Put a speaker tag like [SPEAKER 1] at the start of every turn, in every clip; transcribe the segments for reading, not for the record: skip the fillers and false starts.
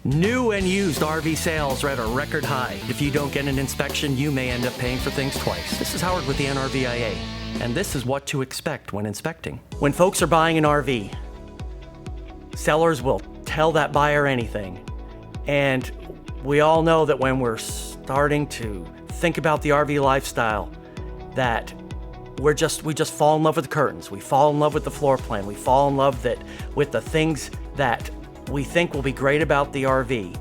[SPEAKER 1] New and used RV sales are at a record high. If you don't get an inspection, you may end up paying for things twice. This is Howard with the NRVIA, and this is what to expect when inspecting. When folks are buying an RV, sellers will tell that buyer anything. And we all know that when we're starting to think about the RV lifestyle, that we just fall in love with the curtains. We fall in love with the floor plan. We fall in love with the things that we think will be great about the RV.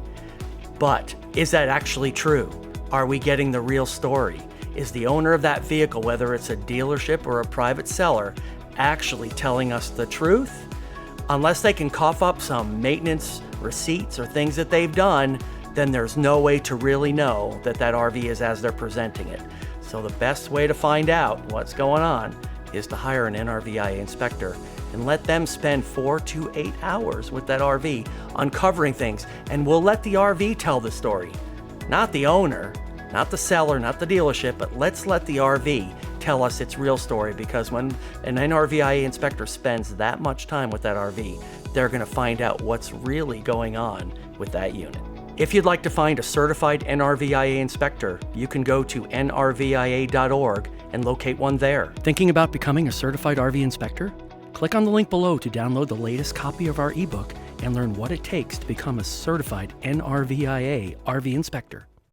[SPEAKER 1] But is that actually true? Are we getting the real story? Is the owner of that vehicle, whether it's a dealership or a private seller, actually telling us the truth? Unless they can cough up some maintenance receipts or things that they've done, then there's no way to really know that that RV is as they're presenting it. So the best way to find out what's going on is to hire an NRVIA inspector and let them spend 4 to 8 hours with that RV uncovering things. And we'll let the RV tell the story. Not the owner, not the seller, not the dealership, but let's let the RV tell us its real story, because when an NRVIA inspector spends that much time with that RV, they're going to find out what's really going on with that unit. If you'd like to find a certified NRVIA inspector, you can go to nrvia.org and locate one there. Thinking about becoming a certified RV inspector? Click on the link below to download the latest copy of our ebook and learn what it takes to become a certified NRVIA RV inspector.